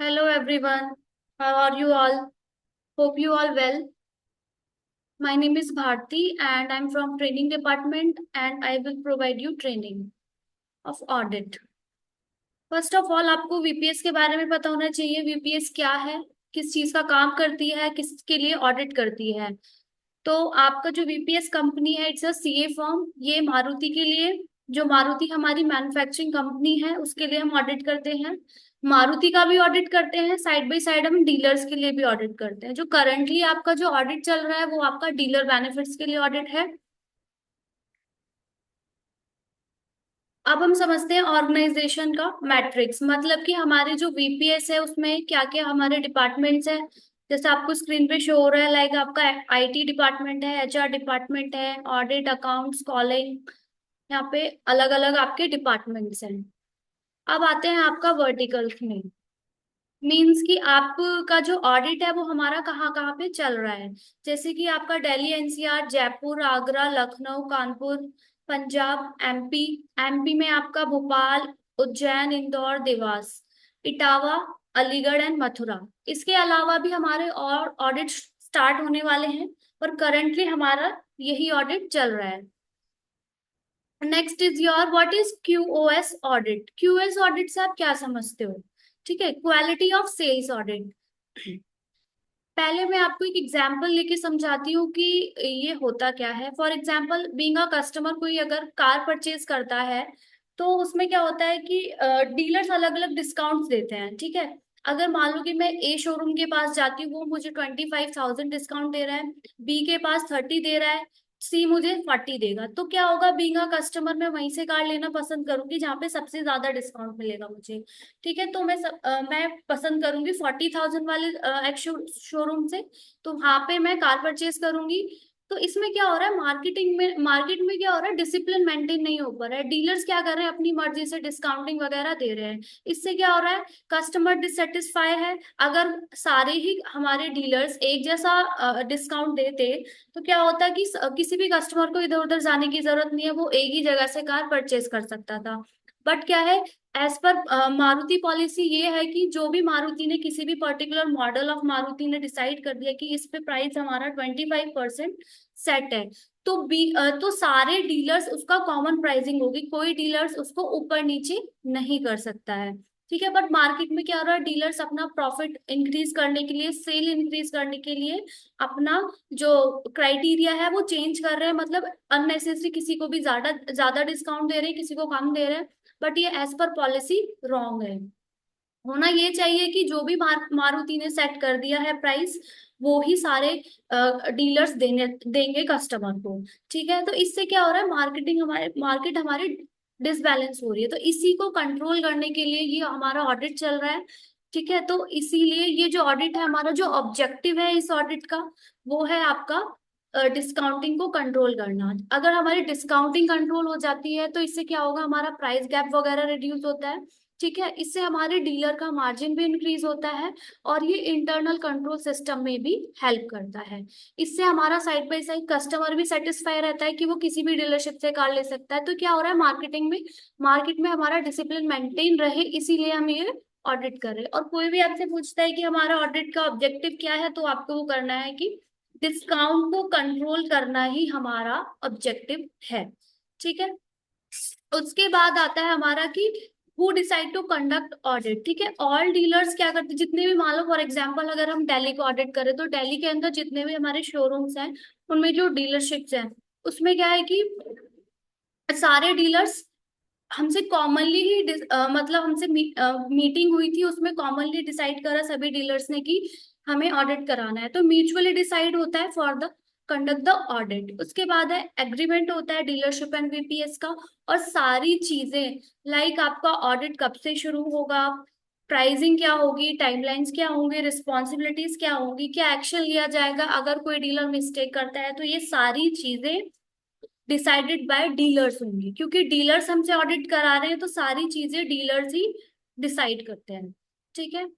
Hello everyone. How are you all? Hope you all well. My name is Bharti and I'm from training department and I will provide you training of audit. First of all आपको VPS के बारे में पता होना चाहिए। VPS क्या है, किस चीज का काम करती है, किसके लिए ऑडिट करती है। तो आपका जो वीपीएस कंपनी है, इट्स अ सीए फर्म। ये मारुति के लिए, जो मारुति हमारी मैन्युफैक्चरिंग कंपनी है, उसके लिए हम ऑडिट करते हैं। मारुति का भी ऑडिट करते हैं, साइड बाय साइड हम डीलर्स के लिए भी ऑडिट करते हैं। जो करंटली आपका जो ऑडिट चल रहा है वो आपका डीलर बेनिफिट्स के लिए ऑडिट है। अब हम समझते हैं ऑर्गेनाइजेशन का मैट्रिक्स, मतलब कि हमारे जो वीपीएस है उसमें क्या क्या हमारे डिपार्टमेंट्स हैं। जैसे आपको स्क्रीन पे शो हो रहा है, लाइक आपका आईटी डिपार्टमेंट है, एचआर डिपार्टमेंट है, ऑडिट, अकाउंट्स, कॉलिंग। यहाँ पे अलग अलग आपके डिपार्टमेंट्स हैं। अब आते हैं आपका वर्टिकल्स में। मीन्स कि आपका जो ऑडिट है वो हमारा कहाँ कहाँ पे चल रहा है। जैसे कि आपका Delhi NCR, Jaipur, Agra, Lucknow, Kanpur, Punjab, MP. MP में आपका भोपाल, उज्जैन, इंदौर, देवास, इटावा, अलीगढ़ एंड मथुरा। इसके अलावा भी हमारे और ऑडिट स्टार्ट होने वाले हैं, पर करंटली हमारा यही ऑडिट चल रहा है। Next is your what is QoS audit. QoS audit से आप क्या समझते हो? ठीक है, क्वालिटी ऑफ सेल्स ऑडिट। पहले मैं आपको एक एग्जांपल लेके समझाती हूँ कि ये होता क्या है। For example, being a customer, कोई अगर कार परचेज करता है तो उसमें क्या होता है कि डीलर्स अलग अलग डिस्काउंट्स देते हैं। ठीक है, अगर मान लो कि मैं ए शोरूम के पास जाती हूँ, वो मुझे 25,000 डिस्काउंट दे रहा है, बी के पास 30 दे रहा है, सी मुझे 40 देगा। तो क्या होगा, बीइंग अ कस्टमर मैं वहीं से कार लेना पसंद करूंगी जहाँ पे सबसे ज्यादा डिस्काउंट मिलेगा मुझे। ठीक है, तो मैं पसंद करूंगी 40,000 वाले एक शोरूम से। तो वहां पे मैं कार परचेज करूंगी। तो इसमें क्या हो रहा है, मार्केट में क्या हो रहा है, डिसिप्लिन मेंटेन नहीं हो पा रहा है। डीलर्स क्या कर रहे हैं, अपनी मर्जी से डिस्काउंटिंग वगैरह दे रहे हैं। इससे क्या हो रहा है, कस्टमर डिससेटिस्फाई है। अगर सारे ही हमारे डीलर्स एक जैसा डिस्काउंट देते तो क्या होता कि किसी भी कस्टमर को इधर उधर जाने की जरूरत नहीं है, वो एक ही जगह से कार परचेज कर सकता था। बट क्या है, एज पर मारुति पॉलिसी ये है कि जो भी मारुति ने, किसी भी पर्टिकुलर मॉडल ऑफ मारुति ने डिसाइड कर दिया कि इस पे प्राइस हमारा 25% सेट है, तो तो सारे डीलर्स उसका कॉमन प्राइसिंग होगी, कोई डीलर्स उसको ऊपर नीचे नहीं कर सकता है। ठीक है, बट मार्केट में क्या हो रहा है, डीलर्स अपना प्रॉफिट इंक्रीज करने के लिए, सेल इंक्रीज करने के लिए अपना जो क्राइटेरिया है वो चेंज कर रहे हैं। मतलब अननेसेसरी किसी को भी ज्यादा ज्यादा डिस्काउंट दे रहे हैं, किसी को कम दे रहे हैं। बट ये एज पर पॉलिसी रॉन्ग है। होना ये चाहिए कि जो भी मारुति ने सेट कर दिया है प्राइस, वो ही सारे डीलर्स देने देंगे कस्टमर को। ठीक है, तो इससे क्या हो रहा है, मार्केट हमारी डिसबैलेंस हो रही है। तो इसी को कंट्रोल करने के लिए ये हमारा ऑडिट चल रहा है। ठीक है, तो इसीलिए ये जो ऑडिट है, हमारा जो ऑब्जेक्टिव है इस ऑडिट का, वो है आपका डिस्काउंटिंग को कंट्रोल करना। अगर हमारी डिस्काउंटिंग कंट्रोल हो जाती है तो इससे क्या होगा, हमारा प्राइस गैप वगैरह रिड्यूस होता है। ठीक है, इससे हमारे डीलर का मार्जिन भी इंक्रीज होता है, और ये इंटरनल कंट्रोल सिस्टम में भी हेल्प करता है। इससे हमारा साइड बाय साइड कस्टमर भी सेटिस्फाई रहता है कि वो किसी भी डीलरशिप से कार ले सकता है। तो क्या हो रहा है, मार्केट में हमारा डिसिप्लिन मेंटेन रहे, इसीलिए हम ये ऑडिट कर रहे हैं। और कोई भी आपसे पूछता है कि हमारा ऑडिट का ऑब्जेक्टिव क्या है, तो आपको वो करना है कि डिस्काउंट को कंट्रोल करना ही हमारा ऑब्जेक्टिव है। ठीक है, उसके बाद आता है हमारा कि who decide to conduct audit. ठीक है, ऑल डीलर्स क्या करते हैं, जितने भी, मान लो फॉर एग्जांपल अगर हम दिल्ली को ऑडिट करें, तो दिल्ली के अंदर जितने भी हमारे शोरूम्स हैं, उनमें जो डीलरशिप्स हैं, उसमें क्या है कि सारे डीलर्स हमसे कॉमनली ही मतलब हमसे मीटिंग हुई थी, उसमें कॉमनली डिसाइड करा सभी डीलर्स ने कि हमें ऑडिट कराना है। तो म्यूचुअली डिसाइड होता है for the conduct the audit. उसके बाद है एग्रीमेंट होता है डीलरशिप एंड वीपीएस का। और सारी चीजें, लाइक आपका ऑडिट कब से शुरू होगा, प्राइसिंग क्या होगी, टाइमलाइंस क्या होंगे, रिस्पॉन्सिबिलिटीज क्या होंगी, क्या एक्शन लिया जाएगा अगर कोई डीलर मिस्टेक करता है, तो ये सारी चीजें डिसाइडेड बाय डीलर्स होंगी। क्योंकि डीलर्स हमसे ऑडिट करा रहे हैं, तो सारी चीजें डीलर्स ही डिसाइड करते हैं। ठीक है,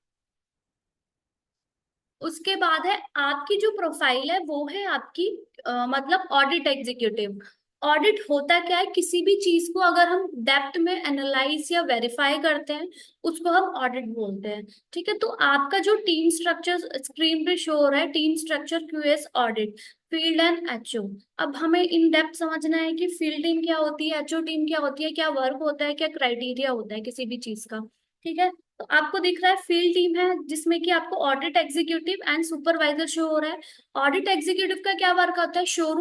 उसके बाद है आपकी जो प्रोफाइल है, वो है आपकी मतलब ऑडिट एग्जीक्यूटिव। ऑडिट होता क्या है, किसी भी चीज को अगर हम डेप्थ में एनालाइज या वेरीफाई करते हैं, उसको हम ऑडिट बोलते हैं। ठीक है, तो आपका जो टीम स्ट्रक्चर स्क्रीन पे शो हो रहा है, team structure QS audit, field and HO. अब हमें इन डेप्थ समझना है कि फील्ड टीम क्या होती है, एचओ टीम क्या होती है, क्या वर्क होता है, क्या क्राइटेरिया होता है किसी भी चीज का। ठीक है, तो आपको दिख रहा है फील्ड टीम है जिसमें कि आपको audit executive and supervisor show हो रहा है। ऑडिट एग्जीक्यूटिव का क्या वर्क होता है, शोरूम